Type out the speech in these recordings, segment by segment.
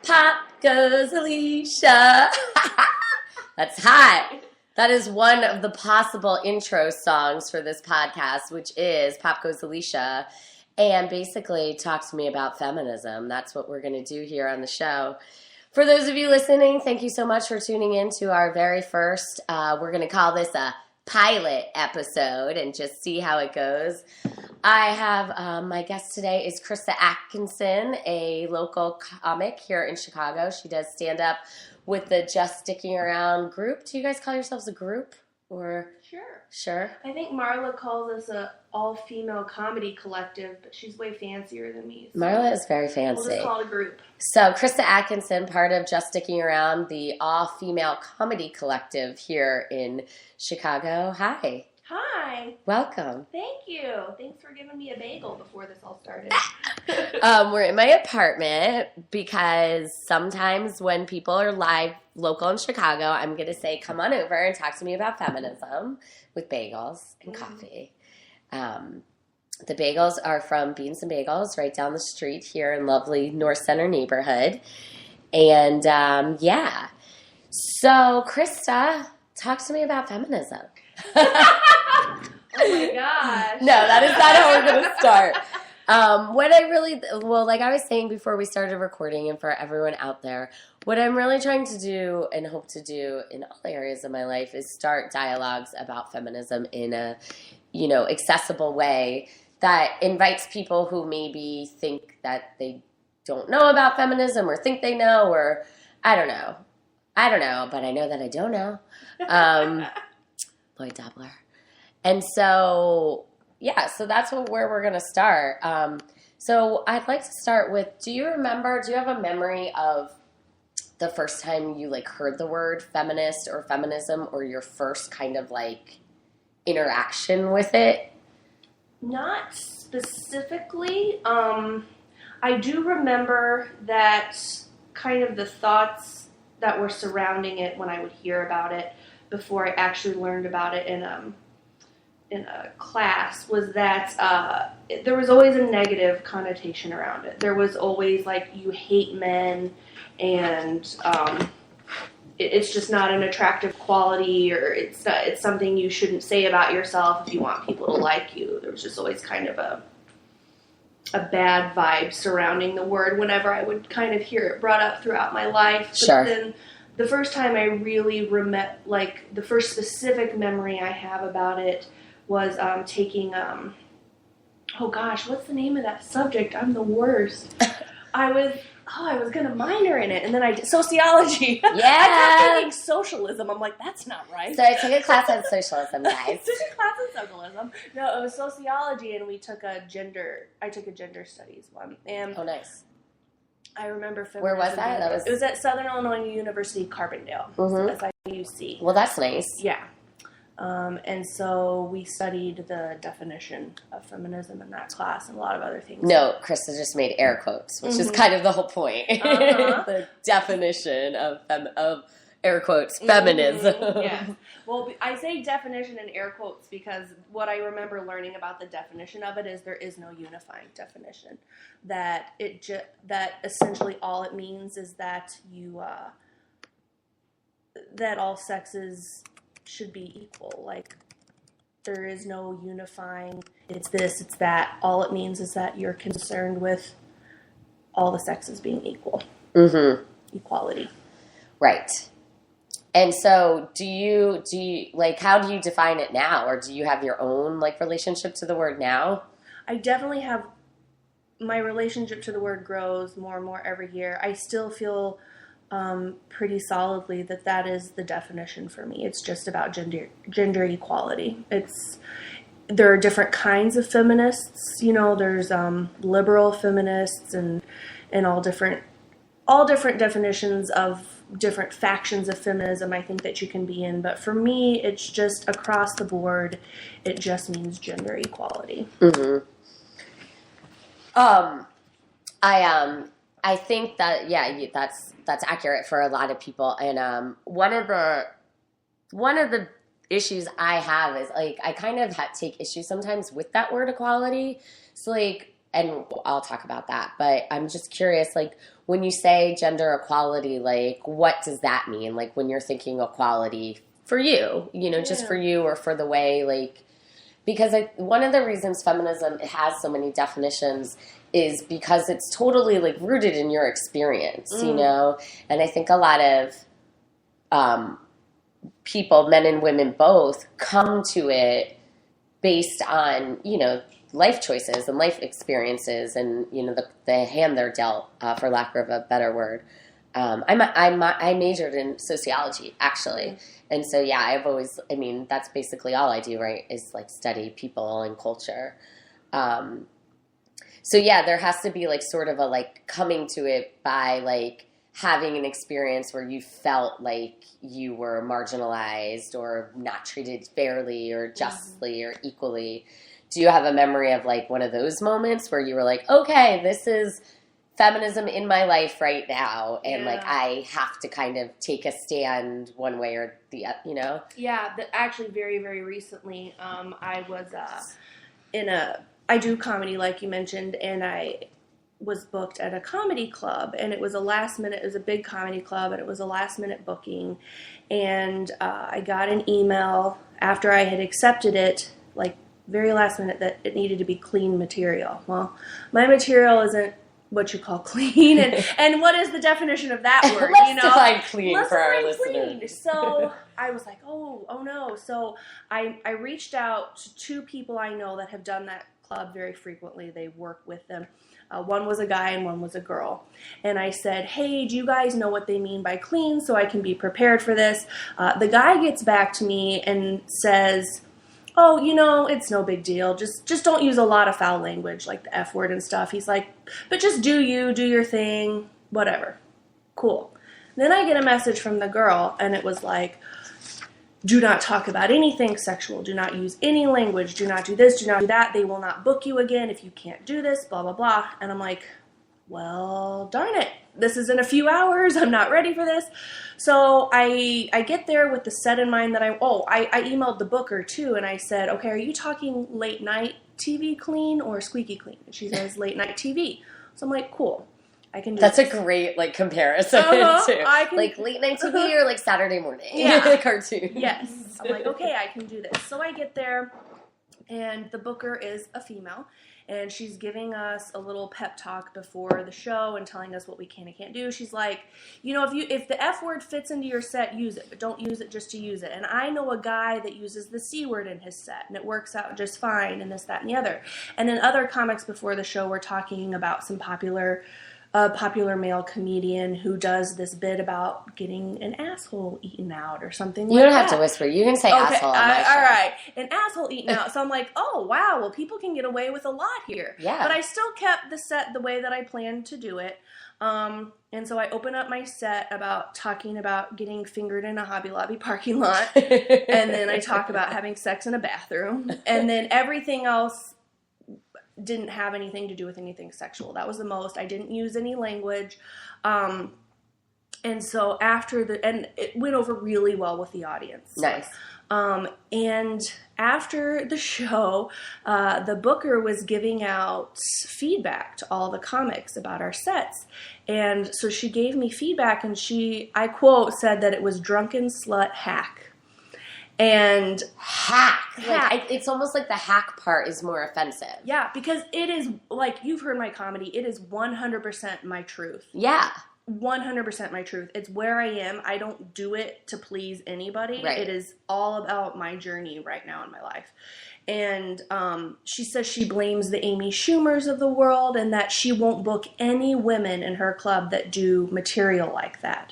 Pop Goes Alicia. That's hot. That is one of the possible intro songs for this podcast, which is Pop Goes Alicia. And basically talk to me about feminism. That's what we're going to do here on the show. For those of you listening, thank you so much for tuning in to our very first, we're going to call this a pilot episode and just see how it goes. I have my guest today is Krista Atkinson, a local comic here in Chicago. She does stand-up with the Just Sticking Around group. Do you guys call yourselves a group? Or Sure. I think Marla calls us a all-female comedy collective, but she's way fancier than me. So Marla is very fancy. We'll just call it a group. So Krista Atkinson, part of Just Sticking Around, the all-female comedy collective here in Chicago. Hi. Hi. Welcome. Thank you. Thanks for giving me a bagel before this all started. We're in my apartment because sometimes when people are live local in Chicago, I'm going to say, come on over and talk to me about feminism with bagels and coffee. The bagels are from Beans and Bagels right down the street here in lovely North Center neighborhood. And yeah. So Krista, talk to me about feminism. Oh my gosh. No, that is not how we're going to start. Like I was saying before we started recording, and for everyone out there, what I'm really trying to do and hope to do in all areas of my life is start dialogues about feminism in a, accessible way that invites people who maybe think that they don't know about feminism or think they know, or I don't know, but I know that I don't know. Lloyd Dobler. And so, yeah, so that's where we're going to start. So I'd like to start with, do you have a memory of the first time you heard the word feminist or feminism, or your first kind of interaction with it? Not specifically. I do remember that kind of the thoughts that were surrounding it when I would hear about it before I actually learned about it in a class was that there was always a negative connotation around it. There was always you hate men, and it's just not an attractive quality, or it's something you shouldn't say about yourself if you want people to like you. There was just always kind of a bad vibe surrounding the word whenever I would kind of hear it brought up throughout my life. Sure. But then the first time I really the first specific memory I have about it was taking, what's the name of that subject? I'm the worst. I was going to minor in it, and then I did sociology. Yeah. I kept thinking socialism. I'm like, that's not right. So I took a class on socialism, guys. I took a class on socialism. No, it was sociology, and I took a gender studies one. And oh, nice. I remember feminism. Where was that? It was at Southern Illinois University, Carbondale. Mm-hmm. So SIUC. Well, that's nice. Yeah. And so we studied the definition of feminism in that class and a lot of other things. No, Krista just made air quotes, which is kind of the whole point. Uh-huh. The definition of air quotes, feminism. Yeah. Well, I say definition in air quotes because what I remember learning about the definition of it is there is no unifying definition. That that essentially all it means is that that all sexes should be equal. There is no unifying, it's this, it's that. All it means is that you're concerned with all the sexes being equal. Mm-hmm. Equality. Right. And so do you how do you define it now? Or do you have your own relationship to the word now? I definitely have. My relationship to the word grows more and more every year. I still feel pretty solidly that is the definition for me. It's just about gender equality. There are different kinds of feminists. There's liberal feminists and all different definitions of different factions of feminism I think that you can be in. But for me, it's just across the board. It just means gender equality. Mm-hmm. I think that that's accurate for a lot of people. And one of the issues I have is like I kind of take issue sometimes with that word equality. So like, and I'll talk about that. But I'm just curious, like when you say gender equality, like what does that mean? Like when you're thinking equality for you, just for you or for the way like. Because one of the reasons feminism has so many definitions is because it's totally like rooted in your experience, And I think a lot of people, men and women both, come to it based on, life choices and life experiences and, the hand they're dealt, for lack of a better word. I majored in sociology, actually. And so, that's basically all I do, right, is like study people and culture. There has to be like sort of a like coming to it by like having an experience where you felt like you were marginalized or not treated fairly or justly or equally. Do you have a memory of like one of those moments where you were like, okay, this is feminism in my life right now, and like I have to kind of take a stand one way or the other, Yeah, actually very, very recently, I was I do comedy like you mentioned, and I was booked at a comedy club, and it was a big comedy club, and it was a last minute booking, and I got an email after I had accepted it, like very last minute, that it needed to be clean material. Well, my material isn't what you call clean, and what is the definition of that word? Let's define clean for our listeners. So I was like, oh no. So I reached out to two people I know that have done that club very frequently. They work with them. One was a guy and one was a girl. And I said, hey, do you guys know what they mean by clean so I can be prepared for this? The guy gets back to me and says, oh, it's no big deal. Just don't use a lot of foul language, like the F word and stuff. He's like, but just do your thing, whatever. Cool. Then I get a message from the girl, and it was like, do not talk about anything sexual. Do not use any language. Do not do this. Do not do that. They will not book you again if you can't do this, blah, blah, blah. And I'm like, well, darn it. This is in a few hours. I'm not ready for this. So I get there with the set in mind that I emailed the booker too, and I said, okay, are you talking late night TV clean or squeaky clean? And she says late night TV. So I'm like, cool. I can do That's this. a great like comparison too. Like late night TV or like Saturday morning cartoon. Yes. I'm like, okay, I can do this. So I get there, and the booker is a female. And she's giving us a little pep talk before the show and telling us what we can and can't do. She's like, if the F word fits into your set, use it. But don't use it just to use it. And I know a guy that uses the C word in his set, and it works out just fine, and this, that, and the other. And in other comics before the show, we're talking about some popular male comedian who does this bit about getting an asshole eaten out or something like that. You don't have to whisper. You can say asshole on my show. All right. An asshole eaten out. So I'm like, oh, wow. Well, people can get away with a lot here. Yeah. But I still kept the set the way that I planned to do it. And so I open up my set about talking about getting fingered in a Hobby Lobby parking lot. And then I talk about having sex in a bathroom. And then everything else didn't have anything to do with anything sexual. That was the most. I didn't use any language. And so and it went over really well with the audience. Nice. And after the show, the booker was giving out feedback to all the comics about our sets. And so she gave me feedback, and I quote, said that it was drunken slut hack. And hack. Like, it's almost like the hack part is more offensive. Yeah, because it is, like, you've heard my comedy, it is 100% my truth. Yeah. 100% my truth. It's where I am. I don't do it to please anybody. Right. It is all about my journey right now in my life. And she says she blames the Amy Schumers of the world, and that she won't book any women in her club that do material like that.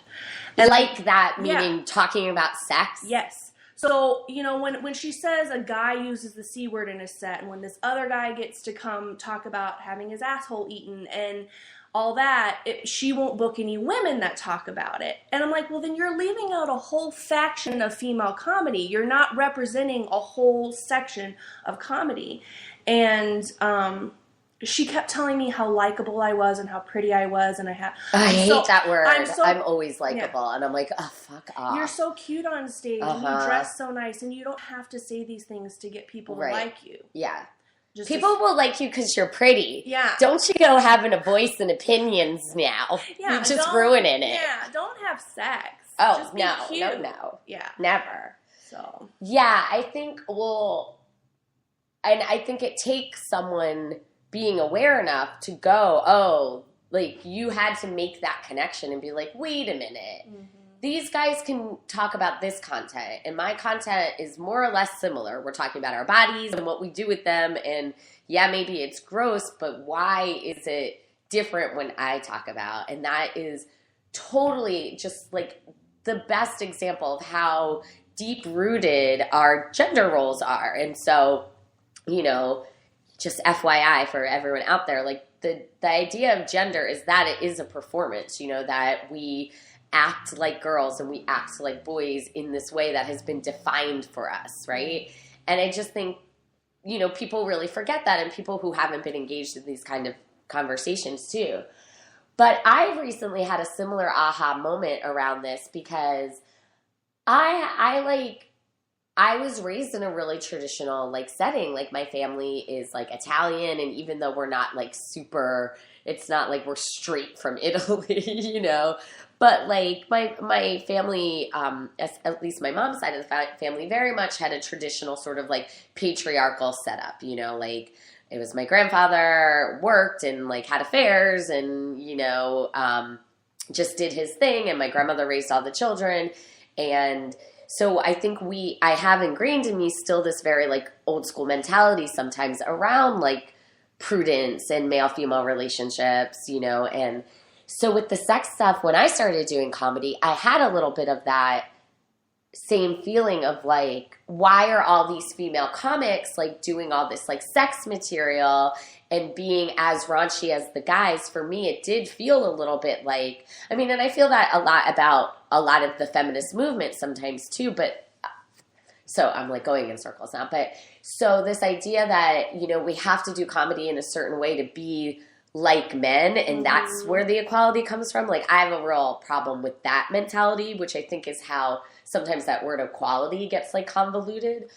And like that, meaning talking about sex? Yes. So, when she says a guy uses the C word in his set, and when this other guy gets to come talk about having his asshole eaten and all that, she won't book any women that talk about it. And I'm like, well, then you're leaving out a whole faction of female comedy. You're not representing a whole section of comedy. And she kept telling me how likable I was and how pretty I was, and I hate that word. I'm always likable, and I'm like, oh, fuck off. You're so cute on stage, and you dress so nice, and you don't have to say these things to get people to like you. Yeah. People will like you because you're pretty. Yeah. Don't you go having a voice and opinions now. Yeah. You're just ruining it. Yeah. Don't have sex. Oh, just be cute. No. Yeah. Never. So. Yeah, I think, and I think it takes someone being aware enough to go, oh, like, you had to make that connection and be like, wait a minute. Mm-hmm. These guys can talk about this content, and my content is more or less similar. We're talking about our bodies and what we do with them, and yeah, maybe it's gross, but why is it different when I talk about? And that is totally just like the best example of how deep-rooted our gender roles are. And so, you know, just FYI for everyone out there, like the idea of gender is that it is a performance, you know, that we act like girls and we act like boys in this way that has been defined for us, right? And I just think, you know, people really forget that, and people who haven't been engaged in these kind of conversations too. But I recently had a similar aha moment around this because I was raised in a really traditional like setting. Like my family is like Italian, and even though we're not like super, it's not like we're straight from Italy, you know. But like my family, at least my mom's side of the family, very much had a traditional sort of like patriarchal setup. You know, like it was my grandfather worked and like had affairs, and you know, just did his thing, and my grandmother raised all the children, and so I think I have ingrained in me still this very like old school mentality sometimes around like prudence and male-female relationships, you know. And so with the sex stuff, when I started doing comedy, I had a little bit of that same feeling of like, why are all these female comics like doing all this like sex material and being as raunchy as the guys? For me, it did feel a little bit like, I mean, and I feel that a lot about a lot of the feminist movement sometimes too, but so I'm like going in circles now. But so this idea that, you know, we have to do comedy in a certain way to be like men, and that's where the equality comes from. Like I have a real problem with that mentality, which I think is how sometimes that word equality gets like convoluted.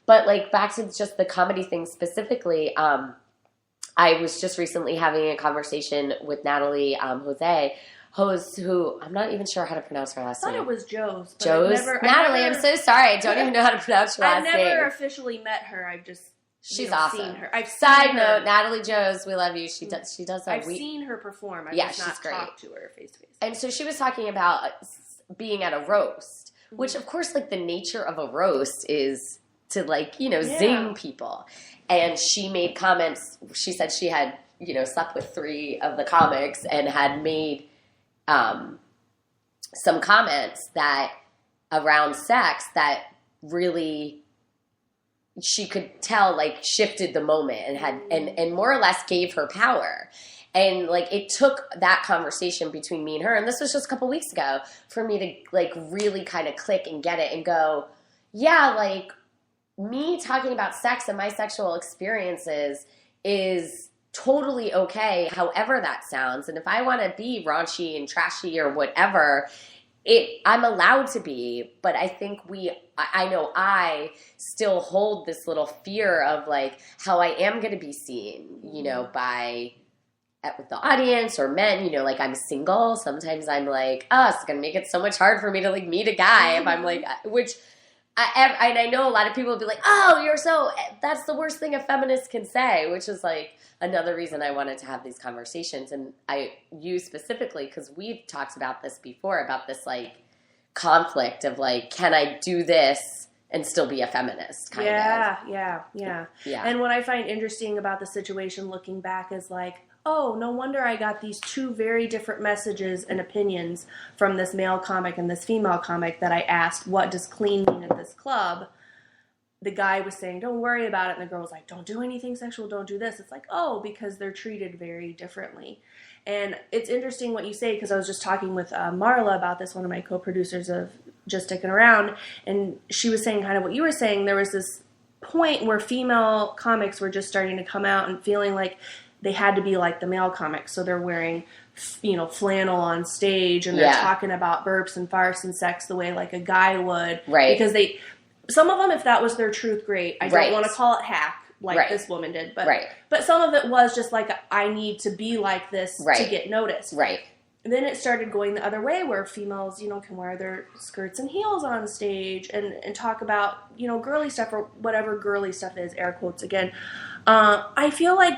But like back to just the comedy thing specifically, I was just recently having a conversation with Natalie Hose, who I'm not even sure how to pronounce her last name. I thought it was Joe's. Natalie, I'm so sorry. I don't even know how to pronounce her last name. I've never officially met her. I've just She's awesome. Seen her. Side note, Natalie Joes, we love you. She does. I've seen her perform. I've just not talked to her face to face. And so she was talking about being at a roast, which of course, like the nature of a roast is to like, you know, zing people. And she made comments. She said she had, you know, slept with 3 of the comics and had made some comments that around sex that really she could tell like shifted the moment and had and more or less gave her power. And like it took that conversation between me and her, and this was just a couple weeks ago, for me to like really kind of click and get it and go, yeah, like me talking about sex and my sexual experiences is totally okay, however that sounds. And if I want to be raunchy and trashy or whatever, I'm allowed to be. But I think I know I still hold this little fear of like how I am going to be seen, you know, by with the audience or men, you know, like I'm single. Sometimes I'm like, oh, it's going to make it so much hard for me to like meet a guy if I'm like, which I know a lot of people will be like, oh, that's the worst thing a feminist can say, which is like another reason I wanted to have these conversations. And you specifically, because we've talked about this before, about this like conflict of like, can I do this and still be a feminist kind of? Yeah. And what I find interesting about the situation looking back is like, oh, no wonder I got these 2 very different messages and opinions from this male comic and this female comic that I asked, what does clean mean at this club? The guy was saying, don't worry about it. And the girl was like, don't do anything sexual, don't do this. It's like, oh, because they're treated very differently. And it's interesting what you say, because I was just talking with Marla about this, one of my co-producers of Just Sticking Around, and she was saying kind of what you were saying. There was this point where female comics were just starting to come out and feeling like they had to be like the male comics. So they're wearing, flannel on stage, and they're talking about burps and farts and sex the way like a guy would. Right. Because some of them, if that was their truth, great. I don't want to call it hack like this woman did. But some of it was just like, I need to be like this to get noticed. Right. And then it started going the other way where females, can wear their skirts and heels on stage and talk about, girly stuff or whatever girly stuff is, air quotes again. I feel like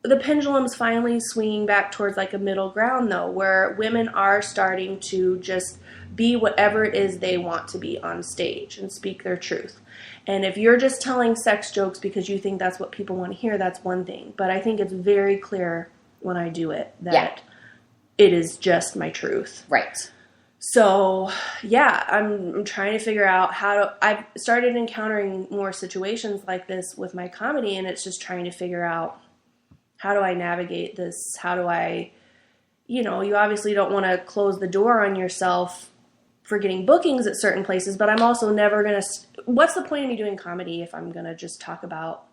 the pendulum's finally swinging back towards like a middle ground, though, where women are starting to just be whatever it is they want to be on stage and speak their truth. And if you're just telling sex jokes because you think that's what people want to hear, that's one thing. But I think it's very clear when I do it that it is just my truth. Right. So, I'm trying to figure out I've started encountering more situations like this with my comedy, and it's just trying to figure out, how do I navigate this? How do I, you obviously don't want to close the door on yourself for getting bookings at certain places, but I'm also never going to, what's the point of me doing comedy if I'm going to just talk about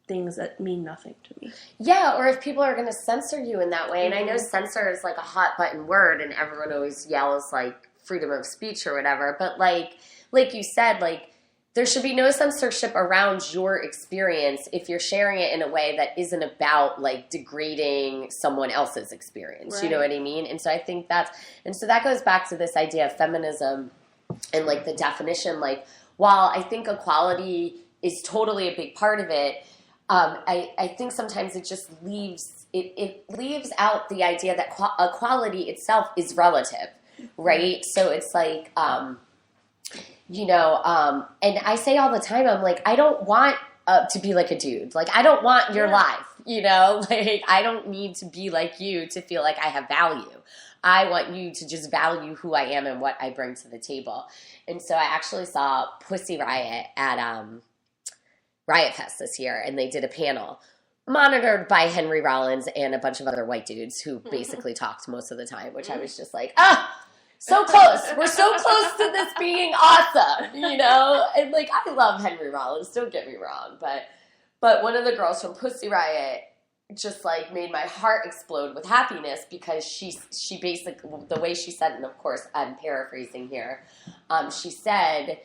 things that mean nothing to me? Yeah, or if people are going to censor you in that way. And I know censor is like a hot button word, and everyone always yells like freedom of speech or whatever. But like you said, like, there should be no censorship around your experience if you're sharing it in a way that isn't about like degrading someone else's experience. Right. You know what I mean? And so I think that goes back to this idea of feminism and like the definition. Like, while I think equality is totally a big part of it, I think sometimes it just leaves out the idea that equality itself is relative, right? So it's like, and I say all the time, I'm like, I don't want to be like a dude. Like, I don't want your life, like, I don't need to be like you to feel like I have value. I want you to just value who I am and what I bring to the table. And so I actually saw Pussy Riot at Riot Fest this year, and they did a panel monitored by Henry Rollins and a bunch of other white dudes who basically talked most of the time, which I was just like, so close. We're so close to this being awesome, And like, I love Henry Rollins, don't get me wrong, but one of the girls from Pussy Riot just like made my heart explode with happiness, because she basically, the way she said it, and of course I'm paraphrasing here, she said,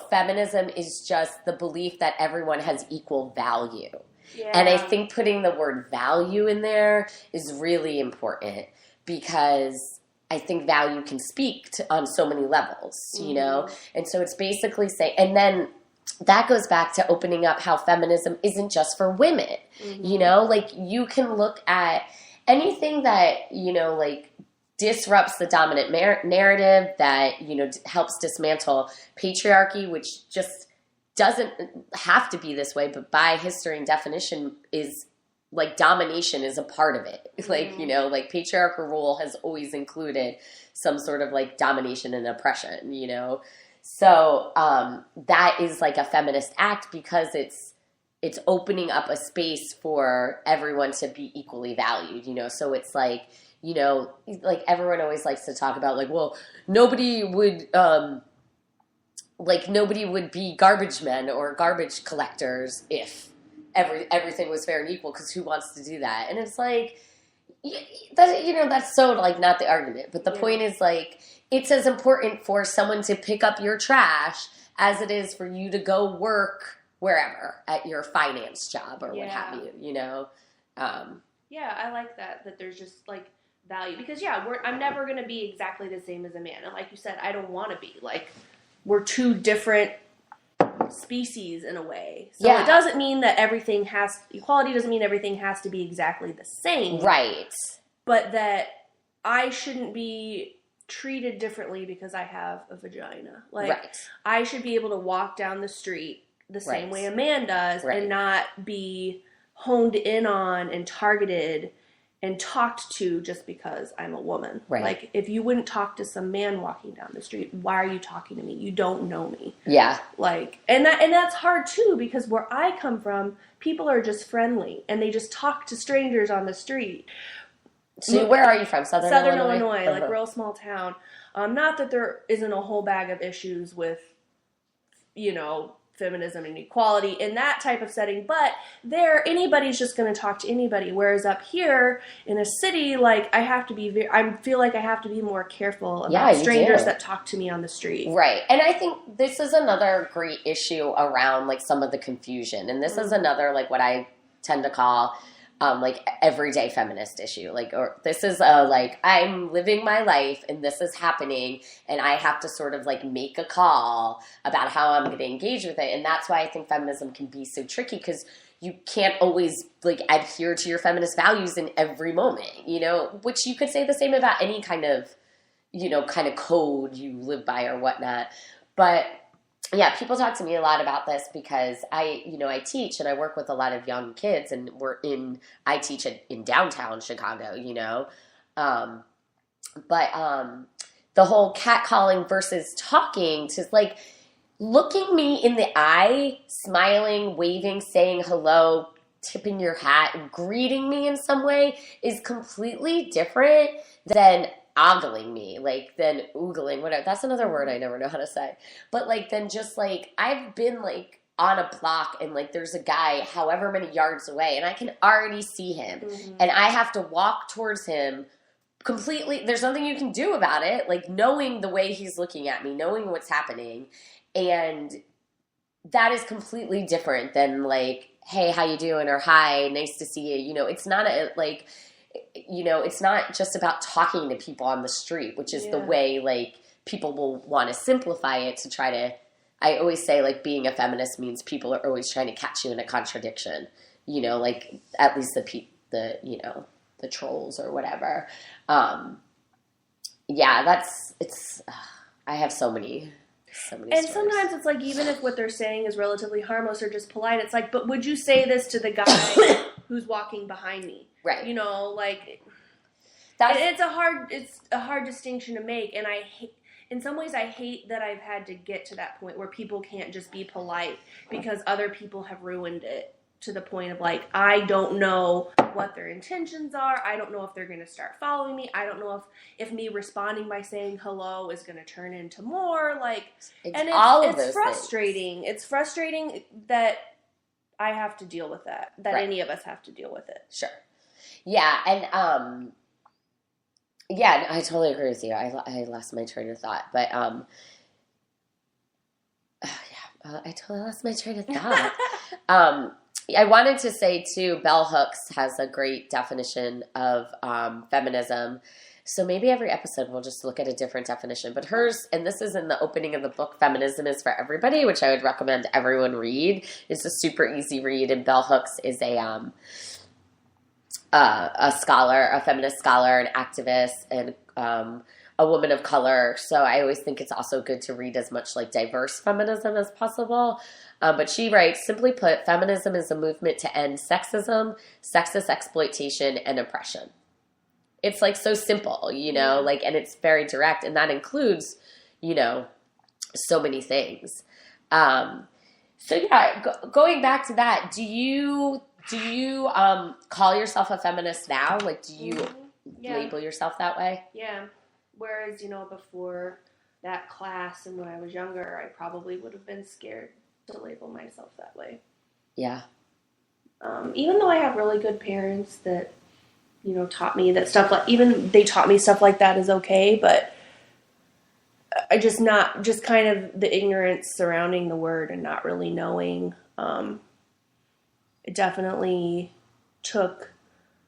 feminism is just the belief that everyone has equal value. Yeah. And I think putting the word value in there is really important, because I think value can speak on so many levels, And so it's basically saying, and then that goes back to opening up how feminism isn't just for women, Like, you can look at anything that, like, disrupts the dominant narrative, that, helps dismantle patriarchy, which just doesn't have to be this way, but by history and definition is, like, domination is a part of it. Like, like, patriarchal rule has always included some sort of, like, domination and oppression, So that is, like, a feminist act, because it's opening up a space for everyone to be equally valued, So it's like, like, everyone always likes to talk about, like, well, nobody would be garbage men or garbage collectors if everything was fair and equal, because who wants to do that? And it's like, that's so, like, not the argument. But the point is, like, it's as important for someone to pick up your trash as it is for you to go work wherever at your finance job or what have you, I like that there's just, like, value. Because, I'm never going to be exactly the same as a man. And like you said, I don't want to be. Like, we're two different species in a way. So it doesn't mean that equality doesn't mean everything has to be exactly the same. Right. But that I shouldn't be treated differently because I have a vagina. Like, I should be able to walk down the street the same way a man does and not be honed in on and targeted and talked to just because I'm a woman. Right. Like, if you wouldn't talk to some man walking down the street, why are you talking to me? You don't know me. Yeah. Like, and that's hard too, because where I come from, people are just friendly and they just talk to strangers on the street. So where are you from? Southern Illinois, like, real small town. Not that there isn't a whole bag of issues with, feminism and equality in that type of setting, but there anybody's just going to talk to anybody, whereas up here in a city, like I feel like I have to be more careful about strangers that talk to me on the street. Right. And I think this is another great issue around like some of the confusion, and this is another like what I tend to call like everyday feminist issue. Like, or this is like, I'm living my life and this is happening and I have to sort of like make a call about how I'm going to engage with it. And that's why I think feminism can be so tricky, because you can't always like adhere to your feminist values in every moment, you know, which you could say the same about any kind of, you know, kind of code you live by or whatnot. But yeah, people talk to me a lot about this because I teach and I work with a lot of young kids, and I teach in downtown Chicago, you know. But the whole catcalling versus talking, to like looking me in the eye, smiling, waving, saying hello, tipping your hat, greeting me in some way is completely different than ogling me, like, then oogling, whatever. That's another word I never know how to say. But, like, then just, like, I've been, like, on a block and, like, there's a guy however many yards away and I can already see him. Mm-hmm. And I have to walk towards him completely. There's nothing you can do about it. Like, knowing the way he's looking at me, knowing what's happening. And that is completely different than, like, hey, how you doing? Or hi, nice to see you. You know, it's not it's not just about talking to people on the street, which is the way, like, people will want to simplify it to try to, I always say, like, being a feminist means people are always trying to catch you in a contradiction, you know, like, at least the trolls or whatever. I have so many and stories. Sometimes it's like, even if what they're saying is relatively harmless or just polite, it's like, but would you say this to the guy who's walking behind me? Right. You know, like, it's a hard distinction to make, and in some ways I hate that I've had to get to that point where people can't just be polite because other people have ruined it to the point of, like, I don't know what their intentions are. I don't know if they're going to start following me. I don't know if me responding by saying hello is going to turn into more, like, it's frustrating. It's frustrating that I have to deal with that any of us have to deal with it. Sure. Yeah, and I totally agree with you. I lost my train of thought, but I totally lost my train of thought. I wanted to say too, Bell Hooks has a great definition of feminism. So maybe every episode we'll just look at a different definition. But hers, and this is in the opening of the book, Feminism is for Everybody, which I would recommend everyone read. It's a super easy read, and Bell Hooks is a scholar, a feminist scholar, an activist, and a woman of color. So I always think it's also good to read as much like diverse feminism as possible. But she writes, simply put, feminism is a movement to end sexism, sexist exploitation, and oppression. It's like so simple, you know, like, and it's very direct, and that includes, you know, so many things. So yeah, going back to that, do you call yourself a feminist now? Like, do you label yourself that way? Yeah. Whereas, you know, before that class and when I was younger, I probably would have been scared to label myself that way. Yeah. Even though I have really good parents that, you know, taught me that stuff, like, even they taught me stuff like that is okay, but I just kind of the ignorance surrounding the word and not really knowing. It definitely took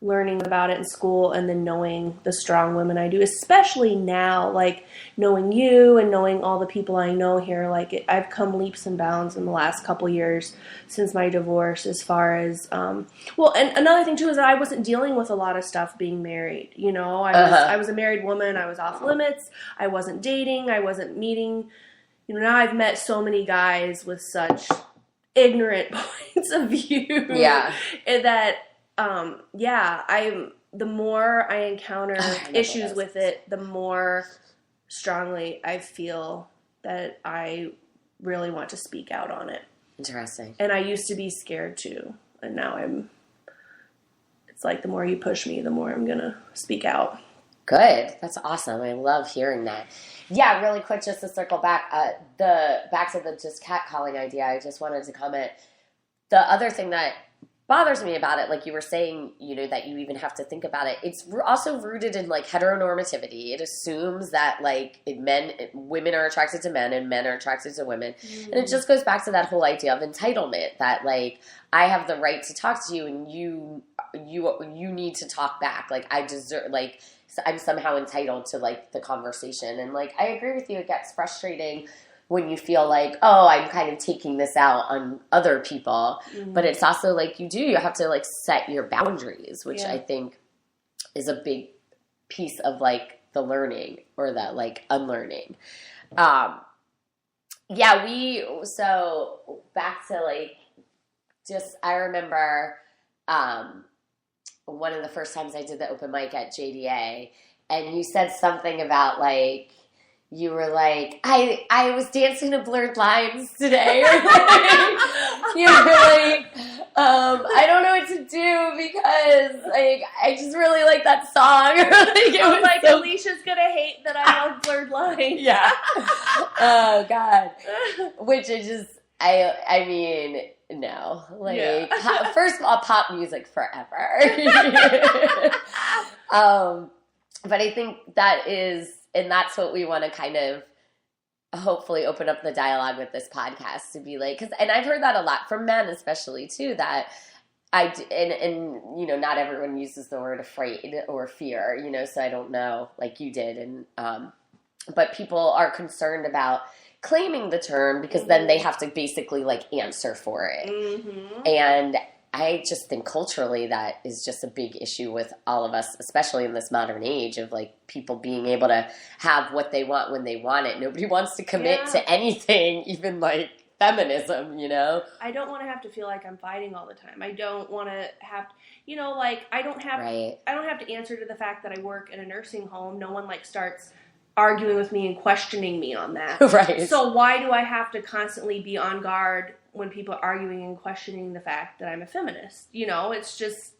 learning about it in school and then knowing the strong women I do, especially now, like, knowing you and knowing all the people I know here. Like, I've come leaps and bounds in the last couple years since my divorce, as far as, and another thing too is that I wasn't dealing with a lot of stuff being married, you know. I was a married woman. I was off limits. I wasn't dating. I wasn't meeting, you know. Now I've met so many guys with such ignorant points of view. Yeah. That, the more I encounter issues with it, the more strongly I feel that I really want to speak out on it. Interesting. And I used to be scared too. And now it's like the more you push me, the more I'm going to speak out. Good. That's awesome. I love hearing that. Yeah, really quick, just to circle back, back to the just catcalling idea, I just wanted to comment. The other thing that bothers me about it, like you were saying, that you even have to think about it, it's also rooted in, like, heteronormativity. It assumes that, like, women are attracted to men and men are attracted to women. Mm. And it just goes back to that whole idea of entitlement, that, like, I have the right to talk to you and you need to talk back. Like, I deserve, like, I'm somehow entitled to, like, the conversation. And, like, I agree with you. It gets frustrating when you feel like, oh, I'm kind of taking this out on other people. Mm-hmm. But it's also like you have to, like, set your boundaries, which I think is a big piece of, like, the learning or the, like, unlearning. So back to, like, just, I remember one of the first times I did the open mic at JDA, and you said something about, like, you were like, I was dancing to Blurred Lines today. You were like, I don't know what to do because, like, I just really like that song. Alicia's gonna hate that I love Blurred Lines. Yeah. Oh God. Which is just, I mean, no. Like, first of all, pop music forever. But I think that is, and that's what we want to kind of hopefully open up the dialogue with this podcast, to be like, and I've heard that a lot from men, especially too, that not everyone uses the word afraid or fear, so I don't know, like you did. And, but people are concerned about claiming the term because then they have to basically, like, answer for it. Mm-hmm. And I just think culturally that is just a big issue with all of us, especially in this modern age of, like, people being able to have what they want when they want it. Nobody wants to commit to anything, even, like, feminism, I don't want to have to feel like I'm fighting all the time. I don't want to have, I don't have to answer to the fact that I work in a nursing home. No one, like, starts arguing with me and questioning me on that. Right. So why do I have to constantly be on guard when people are arguing and questioning the fact that I'm a feminist? It's just,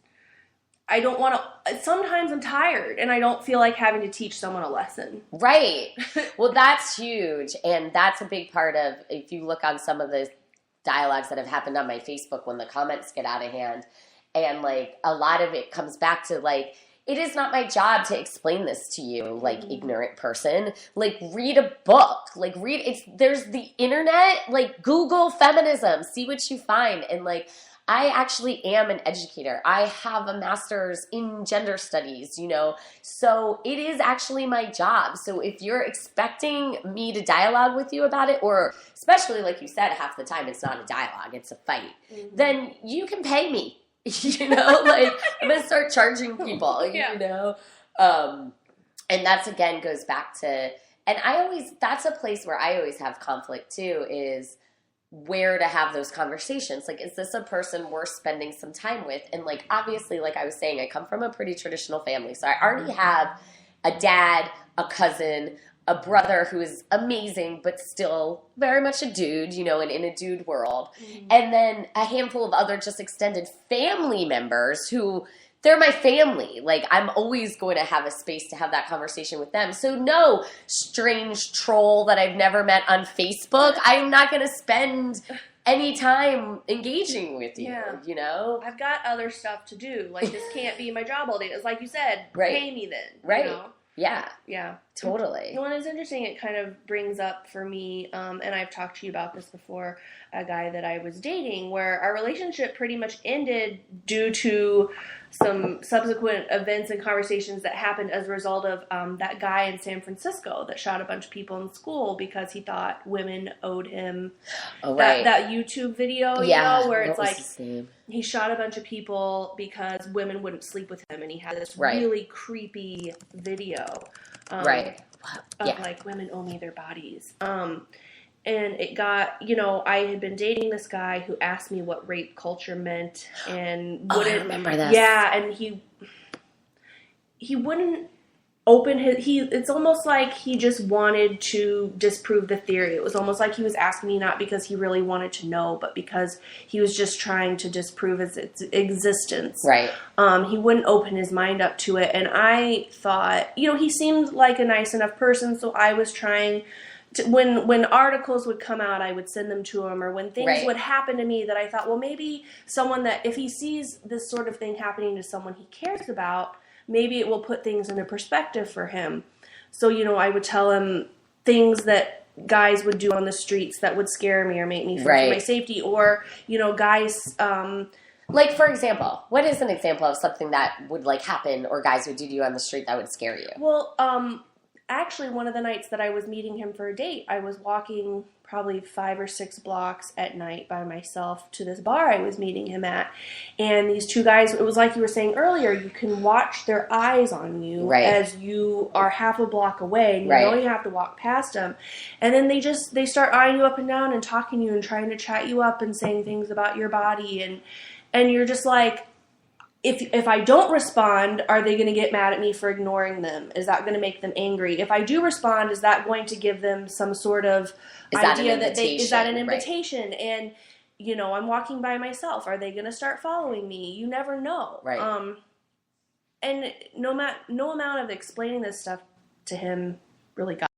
I don't want to, sometimes I'm tired and I don't feel like having to teach someone a lesson. Right. Well, that's huge. And that's a big part of, if you look on some of the dialogues that have happened on my Facebook when the comments get out of hand, and, like, a lot of it comes back to, like, it is not my job to explain this to you, like, ignorant person. Like, read a book. Like, there's the internet. Like, Google feminism. See what you find. And, like, I actually am an educator. I have a master's in gender studies, So it is actually my job. So if you're expecting me to dialogue with you about it, or especially, like you said, half the time it's not a dialogue, it's a fight, then you can pay me. Like, I'm going to start charging people, and that's, again, goes back to, and that's a place where I always have conflict too, is where to have those conversations. Like, is this a person worth spending some time with? And, like, obviously, like I was saying, I come from a pretty traditional family, so I already have a dad, a cousin, a brother who is amazing, but still very much a dude, and in a dude world. Mm-hmm. And then a handful of other just extended family members who, they're my family. Like, I'm always going to have a space to have that conversation with them. So no strange troll that I've never met on Facebook. I'm not going to spend any time engaging with you, I've got other stuff to do. Like, this can't be my job all day. It's like you said, pay me then. Right. Yeah. Yeah. Totally. Well, it's interesting. It kind of brings up for me, and I've talked to you about this before, a guy that I was dating where our relationship pretty much ended due to some subsequent events and conversations that happened as a result of that guy in San Francisco that shot a bunch of people in school because he thought women owed him that YouTube video, where it's like he shot a bunch of people because women wouldn't sleep with him, and he had this really creepy video of like, women owe me their bodies. And it got, I had been dating this guy who asked me what rape culture meant, and I remember that. Yeah, and he wouldn't it's almost like he just wanted to disprove the theory. It was almost like he was asking me not because he really wanted to know, but because he was just trying to disprove its existence. Right. He wouldn't open his mind up to it, and I thought, he seemed like a nice enough person, so I was trying to, when articles would come out, I would send them to him, or when things would happen to me that I thought, well, maybe someone that, if he sees this sort of thing happening to someone he cares about, maybe it will put things into perspective for him. So, I would tell him things that guys would do on the streets that would scare me or make me fear for my safety. Or, guys... like, for example, what is an example of something that would, happen or guys would do to you on the street that would scare you? Well, actually, one of the nights that I was meeting him for a date, I was walking probably 5 or 6 blocks at night by myself to this bar I was meeting him at. And these two guys, it was like you were saying earlier, you can watch their eyes on you as you are half a block away, and you know you have to walk past them. And then they start eyeing you up and down and talking to you and trying to chat you up and saying things about your body. And you're just like, if I don't respond, are they going to get mad at me for ignoring them? Is that going to make them angry? If I do respond, is that going to give them some sort of idea that is that an invitation? Right. And, I'm walking by myself. Are they going to start following me? You never know. Right. And no amount of explaining this stuff to him really got